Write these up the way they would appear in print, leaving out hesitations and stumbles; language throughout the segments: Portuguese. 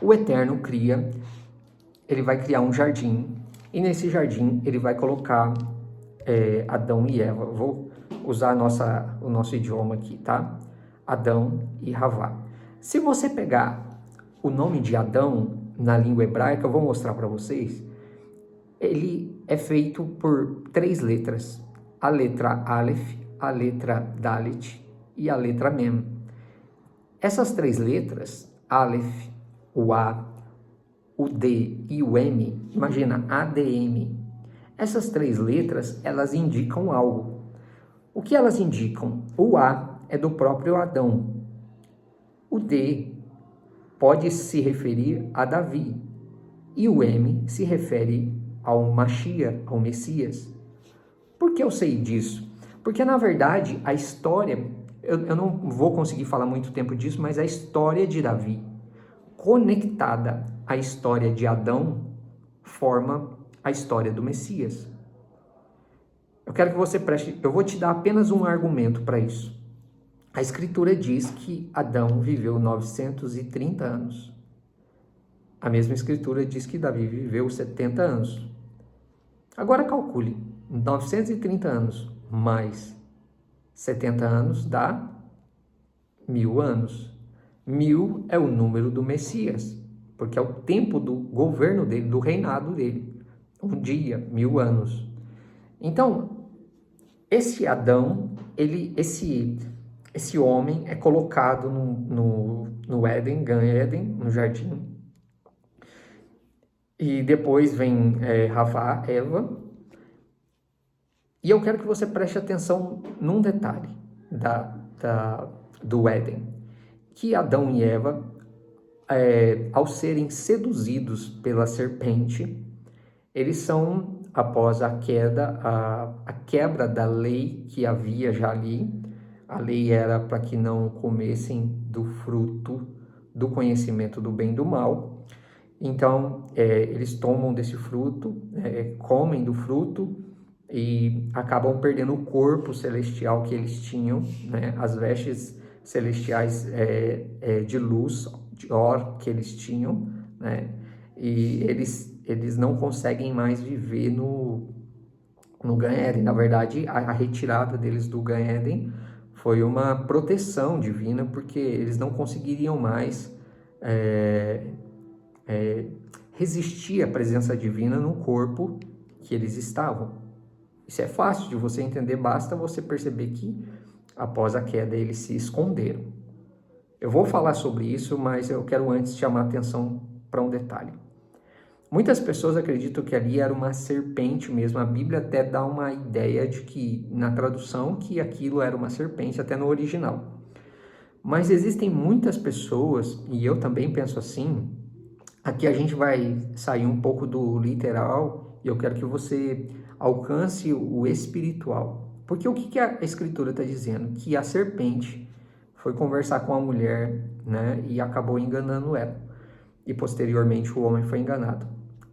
O Eterno ele vai criar um jardim, e nesse jardim ele vai colocar Adão e Eva. Vou usar o nosso idioma aqui, tá? Adão e Havá. Se você pegar o nome de Adão na língua hebraica, eu vou mostrar para vocês, ele é feito por 3 letras. A letra Aleph, a letra Dalet e a letra Mem. Essas 3 letras, Aleph, o A, o D e o M, imagina, ADM. Essas 3 letras, elas indicam algo. O que elas indicam? O A é do próprio Adão. O D pode se referir a Davi. E o M se refere ao Mashiach, ao Messias. Por que eu sei disso? Porque, na verdade, a história, eu não vou conseguir falar muito tempo disso, mas a história de Davi, conectada à história de Adão, forma a história do Messias. Eu quero que você preste, eu vou te dar apenas um argumento para isso. A Escritura diz que Adão viveu 930 anos. A mesma Escritura diz que Davi viveu 70 anos. Agora calcule, 930 anos mais 70 anos dá 1000 anos. 1000 é o número do Messias, porque é o tempo do governo dele, do reinado dele. Um dia, 1000 anos. Então, esse Adão, esse homem é colocado no Éden, Gan Éden, no jardim. E depois vem Havá, Eva. E eu quero que você preste atenção num detalhe do Éden. Que Adão e Eva, ao serem seduzidos pela serpente, eles são, após a queda, a quebra da lei que havia já ali. A lei era para que não comessem do fruto do conhecimento do bem e do mal. Então, eles tomam desse fruto, comem do fruto e acabam perdendo o corpo celestial que eles tinham, né? As vestes celestiais de luz, de or que eles tinham, né? E eles não conseguem mais viver no Gan Eden. Na verdade, a retirada deles do Gan Eden foi uma proteção divina, porque eles não conseguiriam mais resistir à presença divina no corpo que eles estavam. Isso é fácil de você entender, basta você perceber que após a queda eles se esconderam. Eu vou falar sobre isso, mas eu quero antes chamar a atenção para um detalhe. Muitas pessoas acreditam que ali era uma serpente mesmo. A Bíblia até dá uma ideia de que, na tradução, que aquilo era uma serpente, até no original. Mas existem muitas pessoas, e eu também penso assim, aqui a gente vai sair um pouco do literal, e eu quero que você alcance o espiritual. Porque o que a Escritura está dizendo? Que a serpente foi conversar com a mulher, né, e acabou enganando ela. E posteriormente o homem foi enganado.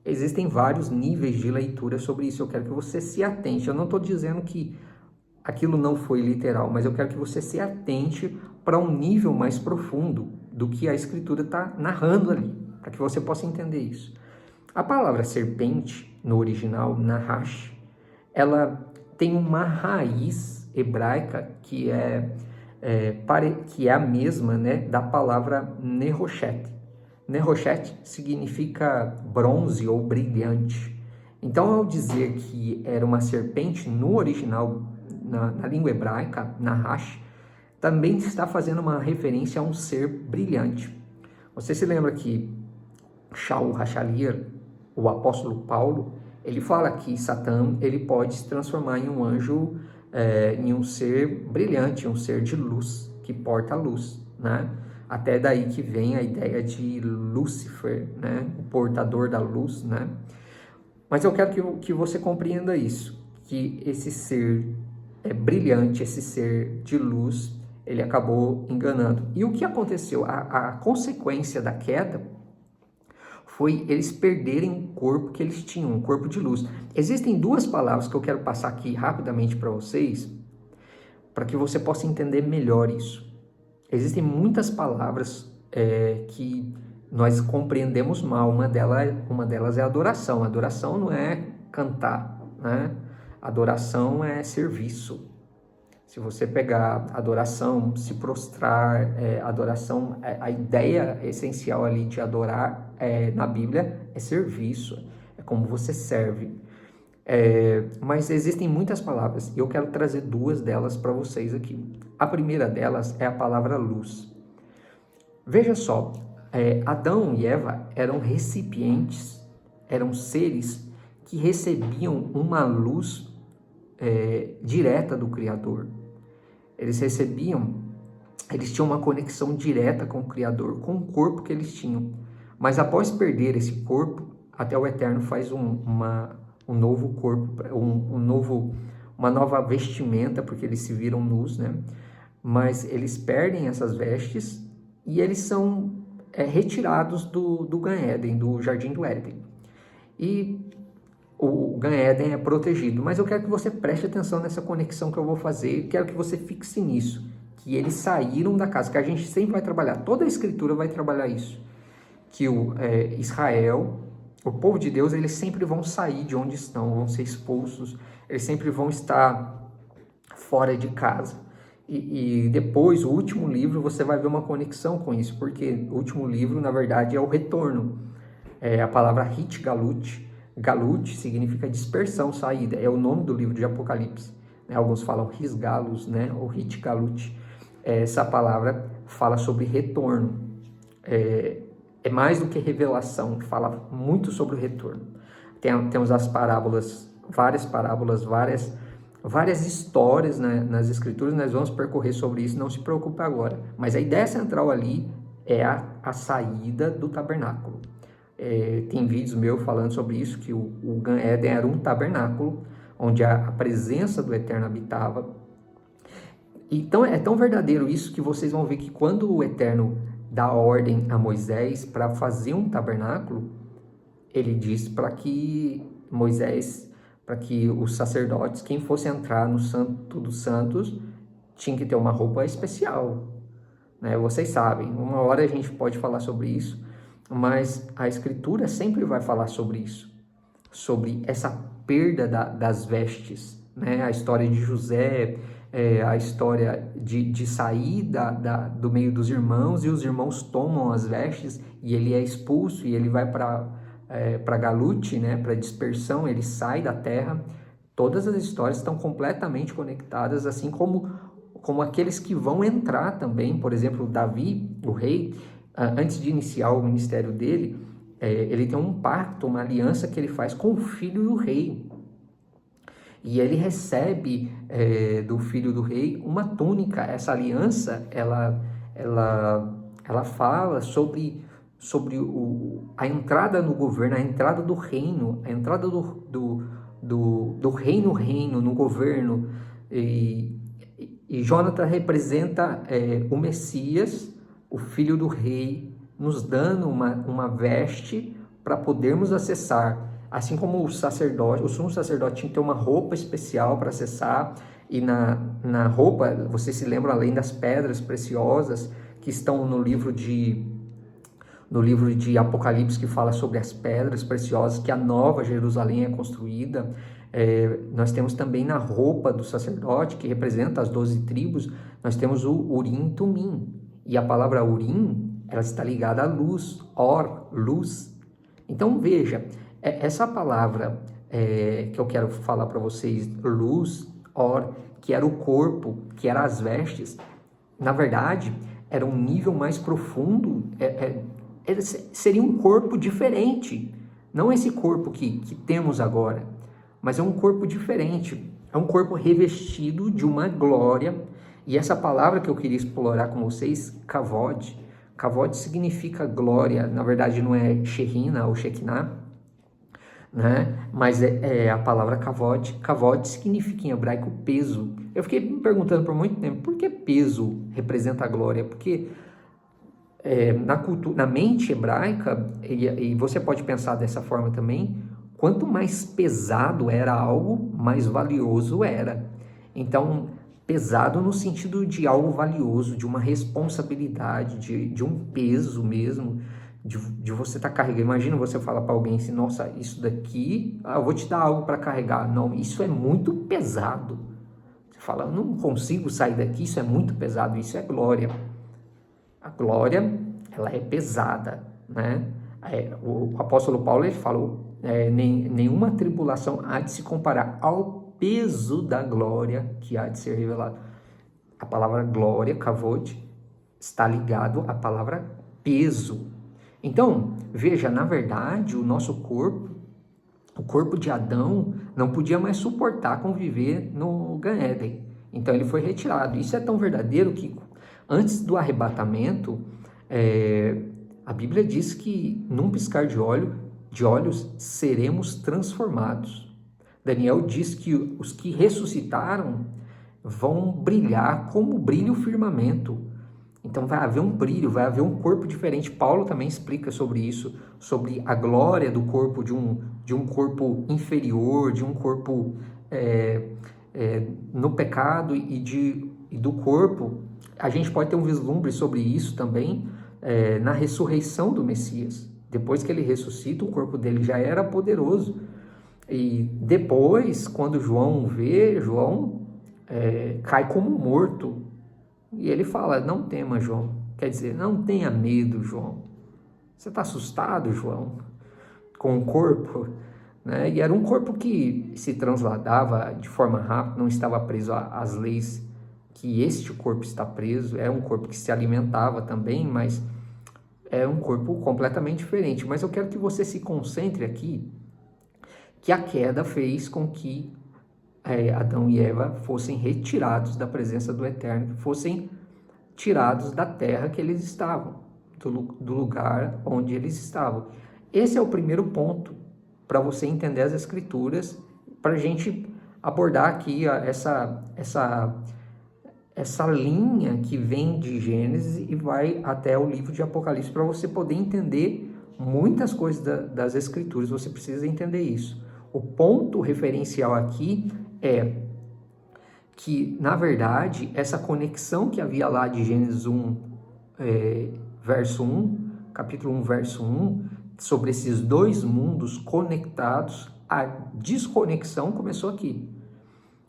Existem vários níveis de leitura sobre isso. Eu quero que você se atente. Eu não estou dizendo que aquilo não foi literal, mas eu quero que você se atente para um nível mais profundo do que a Escritura está narrando ali, para que você possa entender isso. A palavra serpente, no original, nahash, ela tem uma raiz hebraica que é a mesma, né, da palavra Nehusheth. Nehusheth significa bronze ou brilhante. Então, ao dizer que era uma serpente no original, na língua hebraica, nahash, também está fazendo uma referência a um ser brilhante. Você se lembra que Shaul HaShalir, o apóstolo Paulo, ele fala que Satã ele pode se transformar em um anjo, em um ser brilhante, um ser de luz, que porta a luz, né? Até daí que vem a ideia de Lúcifer, né? O portador da luz, né? Mas eu quero que você compreenda isso, que esse ser brilhante, esse ser de luz, ele acabou enganando. E o que aconteceu? A consequência da queda foi eles perderem o corpo que eles tinham, um corpo de luz. Existem duas palavras que eu quero passar aqui rapidamente para vocês, para que você possa entender melhor isso. Existem muitas palavras que nós compreendemos mal. Uma delas é adoração. Adoração não é cantar, né? Adoração é serviço. Se você pegar adoração, se prostrar, adoração, a ideia essencial ali de adorar na Bíblia é serviço, é como você serve. Mas existem muitas palavras e eu quero trazer duas delas para vocês aqui. A primeira delas é a palavra luz. Veja só, Adão e Eva eram recipientes, eram seres que recebiam uma luz direta do Criador. Eles tinham uma conexão direta com o Criador, com o corpo que eles tinham. Mas após perder esse corpo, até o Eterno faz um novo corpo, uma nova vestimenta, porque eles se viram nus, né? Mas eles perdem essas vestes e eles são retirados do Gan Eden, do Jardim do Éden. E o Gan Eden é protegido, mas eu quero que você preste atenção nessa conexão que eu vou fazer, quero que você fixe nisso, que eles saíram da casa, que a gente sempre vai trabalhar, toda a Escritura vai trabalhar isso, que Israel, o povo de Deus, eles sempre vão sair de onde estão, vão ser expulsos, eles sempre vão estar fora de casa. E depois, o último livro, você vai ver uma conexão com isso, porque o último livro, na verdade, é o retorno. A palavra Hit Galut, Galut significa dispersão, saída, é o nome do livro de Apocalipse. Alguns falam Risgalos, né? Ou Hit Galut. Essa palavra fala sobre retorno. É mais do que revelação, fala muito sobre o retorno. Temos as parábolas, várias histórias, né, nas Escrituras, nós vamos percorrer sobre isso, não se preocupe agora. Mas a ideia central ali é a saída do tabernáculo. Tem vídeos meus falando sobre isso, que o Gan Eden era um tabernáculo, onde a presença do Eterno habitava. Então é tão verdadeiro isso que vocês vão ver que quando o Eterno dá ordem a Moisés para fazer um tabernáculo, ele diz para que os sacerdotes, quem fosse entrar no Santo dos Santos, tinha que ter uma roupa especial, né? Vocês sabem, uma hora a gente pode falar sobre isso, mas a Escritura sempre vai falar sobre isso, sobre essa perda das vestes, né? A história de José, a história de sair do meio dos irmãos, e os irmãos tomam as vestes e ele é expulso e ele vai para Galut, né, para dispersão, ele sai da terra. Todas as histórias estão completamente conectadas, assim como aqueles que vão entrar também. Por exemplo, Davi, o rei, antes de iniciar o ministério dele, ele tem um pacto, uma aliança que ele faz com o filho do rei. E ele recebe do filho do rei uma túnica. Essa aliança, ela fala sobre a entrada no governo, a entrada do reino, a entrada do reino no governo. E Jonathan representa o Messias, o filho do rei, nos dando uma veste para podermos acessar. Assim como o sumo sacerdote tinha que ter uma roupa especial para acessar, e na roupa, você se lembra, além das pedras preciosas que estão no livro de Apocalipse, que fala sobre as pedras preciosas, que a nova Jerusalém é construída. Nós temos também na roupa do sacerdote, que representa as 12 tribos, nós temos o Urim e Tumim. E a palavra Urim, ela está ligada à luz, luz. Então veja, essa palavra que eu quero falar para vocês, luz, que era o corpo, que eram as vestes, na verdade, era um nível mais profundo, seria um corpo diferente, não esse corpo que temos agora, mas é um corpo diferente, é um corpo revestido de uma glória. E essa palavra que eu queria explorar com vocês, kavod significa glória, na verdade não é Shekhinah ou Shekinah, né? Mas a palavra kavod significa em hebraico peso. Eu fiquei me perguntando por muito tempo, por que peso representa a glória? Porque na mente hebraica, e você pode pensar dessa forma também, quanto mais pesado era algo, mais valioso era. Então, pesado no sentido de algo valioso, de uma responsabilidade, de um peso mesmo, de você estar carregando. Imagina você falar para alguém assim, nossa, isso daqui, eu vou te dar algo para carregar. Não, isso é muito pesado. Você fala, não consigo sair daqui, isso é muito pesado, isso é glória. A glória, ela é pesada, né? O apóstolo Paulo, ele falou, nenhuma tribulação há de se comparar ao peso da glória que há de ser revelado. A palavra glória, kavod, está ligado à palavra peso. Então, veja, na verdade, o nosso corpo, o corpo de Adão, não podia mais suportar conviver no Gan Éden. Então, ele foi retirado. Isso é tão verdadeiro que, antes do arrebatamento, a Bíblia diz que, num piscar de olhos, seremos transformados. Daniel diz que os que ressuscitaram vão brilhar como brilha o firmamento. Então vai haver um brilho, vai haver um corpo diferente. Paulo também explica sobre isso, sobre a glória do corpo, de um corpo inferior, de um corpo no pecado e do corpo. A gente pode ter um vislumbre sobre isso também na ressurreição do Messias. Depois que ele ressuscita, o corpo dele já era poderoso. E depois, quando João vê, João cai como morto. E ele fala, não tema, João. Quer dizer, não tenha medo, João. Você está assustado, João, com o corpo? Né? E era um corpo que se transladava de forma rápida, não estava preso às leis que este corpo está preso. Era um corpo que se alimentava também, mas é um corpo completamente diferente. Mas eu quero que você se concentre aqui, que a queda fez com que Adão e Eva fossem retirados da presença do Eterno, que fossem tirados da terra que eles estavam, do lugar onde eles estavam. Esse é o primeiro ponto para você entender as Escrituras, para a gente abordar aqui essa linha que vem de Gênesis e vai até o livro de Apocalipse. Para você poder entender muitas coisas das Escrituras, você precisa entender isso. O ponto referencial aqui é que, na verdade, essa conexão que havia lá de Gênesis 1, verso 1, capítulo 1, verso 1, sobre esses dois mundos conectados, a desconexão começou aqui.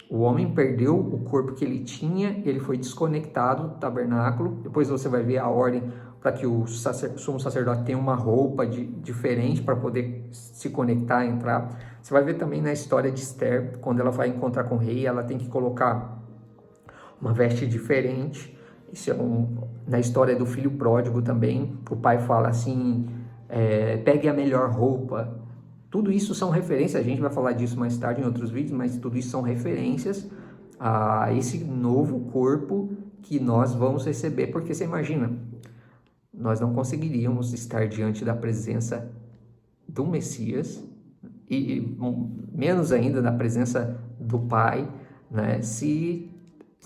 O homem perdeu o corpo que ele tinha, ele foi desconectado do tabernáculo. Depois você vai ver a ordem para que o sumo sacerdote tenha uma roupa diferente para poder se conectar, entrar. Você vai ver também na história de Esther, quando ela vai encontrar com o rei, ela tem que colocar uma veste diferente. Isso na história do filho pródigo também, o pai fala assim, pegue a melhor roupa. Tudo isso são referências, a gente vai falar disso mais tarde em outros vídeos, mas tudo isso são referências a esse novo corpo que nós vamos receber, porque você imagina, nós não conseguiríamos estar diante da presença do Messias, e menos ainda da presença do Pai, né, se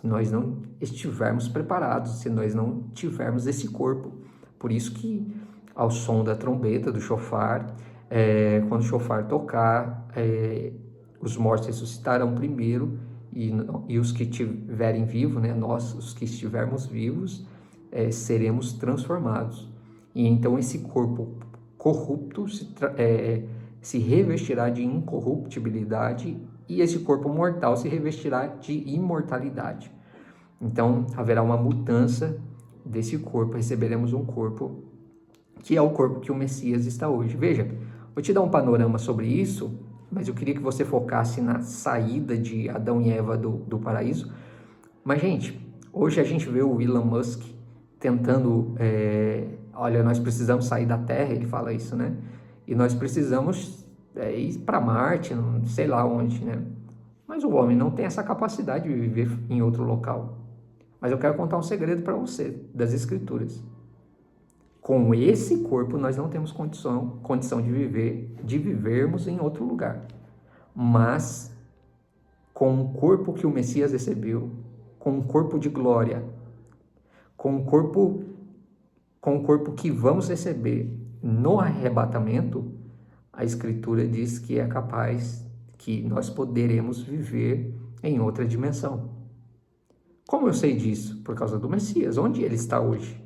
nós não estivermos preparados, se nós não tivermos esse corpo. Por isso que, ao som da trombeta, do shofar, quando o shofar tocar, os mortos ressuscitarão primeiro, e os que estiverem vivos, né, nós, os que estivermos vivos, seremos transformados. E então esse corpo corrupto se revestirá de incorruptibilidade, e esse corpo mortal se revestirá de imortalidade. Então haverá uma mudança desse corpo, receberemos um corpo que é o corpo que o Messias está hoje. Veja, vou te dar um panorama sobre isso, mas eu queria que você focasse na saída de Adão e Eva do paraíso. Mas, gente, hoje a gente vê o Elon Musk tentando, olha, nós precisamos sair da Terra, ele fala isso, né? E nós precisamos ir para Marte, não sei lá onde, né? Mas o homem não tem essa capacidade de viver em outro local. Mas eu quero contar um segredo para você, das Escrituras. Com esse corpo, nós não temos condição de vivermos em outro lugar. Mas, com o corpo que o Messias recebeu, com um corpo de glória, com o corpo que vamos receber no arrebatamento, a Escritura diz que é capaz que nós poderemos viver em outra dimensão. Como eu sei disso? Por causa do Messias. Onde ele está hoje?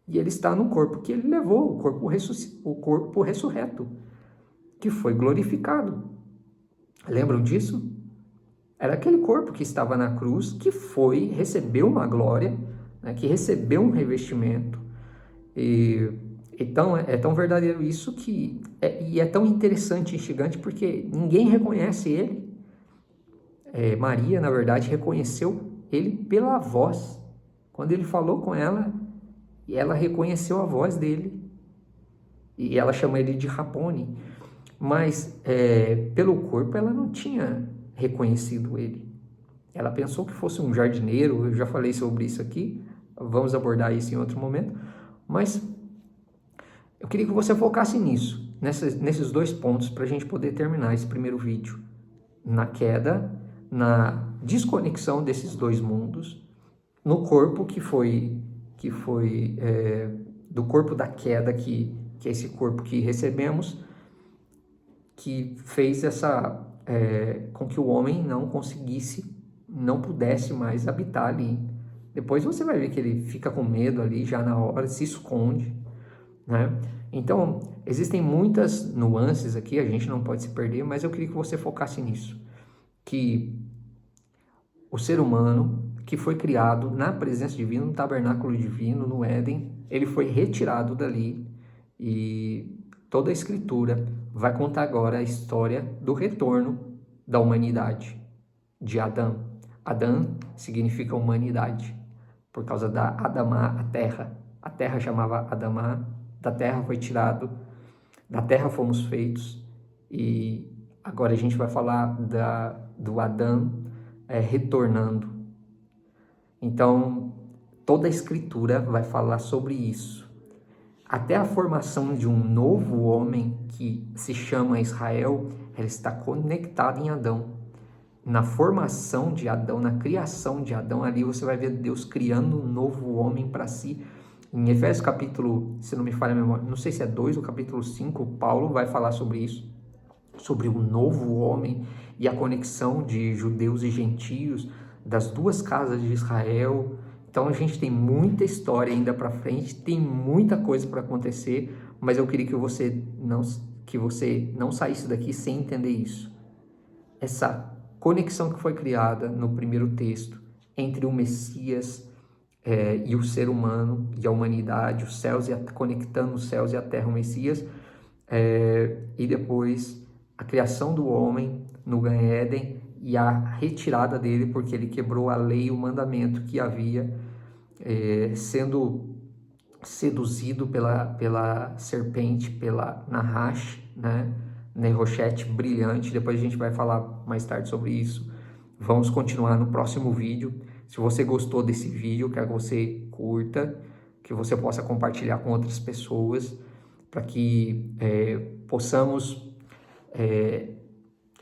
E ele está no corpo que ele levou, o corpo ressurreto, que foi glorificado. Lembram disso? Era aquele corpo que estava na cruz, que recebeu uma glória, né, que recebeu um revestimento. Então é tão verdadeiro isso e é tão interessante e instigante porque ninguém reconhece ele. Maria, na verdade, reconheceu ele pela voz. Quando ele falou com ela, ela reconheceu a voz dele. E ela chama ele de Rabboni. Mas pelo corpo ela não tinha reconhecido ele. Ela pensou que fosse um jardineiro, eu já falei sobre isso aqui, vamos abordar isso em outro momento. Mas eu queria que você focasse nisso, nesses 2 pontos, para a gente poder terminar esse primeiro vídeo. Na queda, na desconexão desses 2 mundos, no corpo que foi do corpo da queda, que é esse corpo que recebemos, que fez com que o homem não pudesse mais habitar ali. Depois você vai ver que ele fica com medo ali já na hora, se esconde, né? Então, existem muitas nuances aqui, a gente não pode se perder, mas eu queria que você focasse nisso, que o ser humano que foi criado na presença divina, no tabernáculo divino, no Éden, ele foi retirado dali e toda a escritura vai contar agora a história do retorno da humanidade, de Adão. Adão significa humanidade, por causa da Adamá, a terra. A terra chamava Adamá, da terra foi tirado, da terra fomos feitos, e agora a gente vai falar do Adão retornando. Então, toda a escritura vai falar sobre isso. Até a formação de um novo homem que se chama Israel, ela está conectada em Adão. Na formação de Adão, na criação de Adão, ali você vai ver Deus criando um novo homem para si. Em Efésios capítulo, se não me falha a memória, não sei se é 2 ou capítulo 5, Paulo vai falar sobre isso, sobre o novo homem e a conexão de judeus e gentios, das 2 casas de Israel. Então a gente tem muita história ainda para frente, tem muita coisa para acontecer, mas eu queria que você não saísse daqui sem entender isso. Essa conexão que foi criada no primeiro texto entre o Messias e o ser humano e a humanidade, os céus conectando os céus e a terra, o Messias, e depois a criação do homem no Gan Éden e a retirada dele porque ele quebrou a lei e o mandamento que havia, sendo seduzido pela serpente, pela Nahash, né? Nehushtan brilhante. Depois a gente vai falar mais tarde sobre isso. Vamos continuar no próximo vídeo. Se você gostou desse vídeo, quero que você curta, que você possa compartilhar com outras pessoas, para que possamos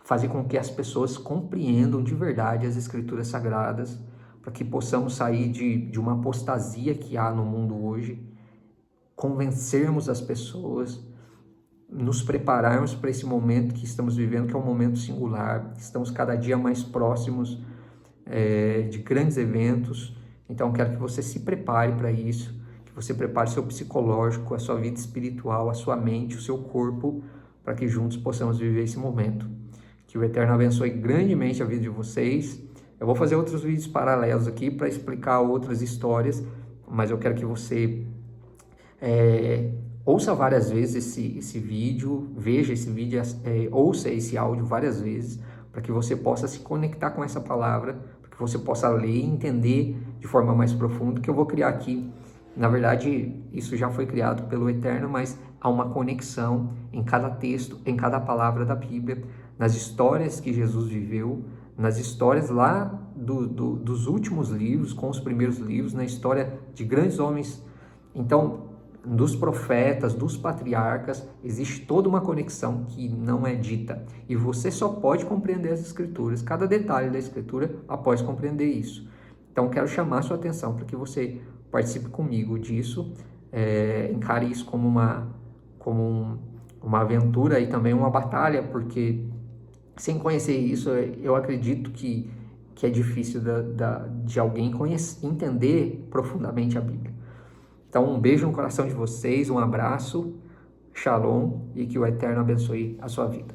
fazer com que as pessoas compreendam de verdade as Escrituras Sagradas, para que possamos sair de uma apostasia que há no mundo hoje, convencermos as pessoas, nos prepararmos para esse momento que estamos vivendo, que é um momento singular. Estamos cada dia mais próximos de grandes eventos. Então quero que você se prepare para isso, que você prepare seu psicológico, a sua vida espiritual, a sua mente, o seu corpo, para que juntos possamos viver esse momento. Que o Eterno abençoe grandemente a vida de vocês. Eu vou fazer outros vídeos paralelos aqui para explicar outras histórias, mas eu quero que você ouça várias vezes esse vídeo, veja esse vídeo, ouça esse áudio várias vezes, para que você possa se conectar com essa palavra, para que você possa ler e entender de forma mais profunda, que eu vou criar aqui. Na verdade, isso já foi criado pelo Eterno, mas há uma conexão em cada texto, em cada palavra da Bíblia, nas histórias que Jesus viveu, nas histórias lá dos últimos livros, com os primeiros livros, na história de grandes homens. Então, dos profetas, dos patriarcas, existe toda uma conexão que não é dita. E você só pode compreender as Escrituras, cada detalhe da Escritura, após compreender isso. Então, quero chamar a sua atenção para que você participe comigo disso, encare isso como uma aventura e também uma batalha, porque sem conhecer isso, eu acredito que é difícil de alguém entender profundamente a Bíblia. Então, um beijo no coração de vocês, um abraço, shalom, e que o Eterno abençoe a sua vida.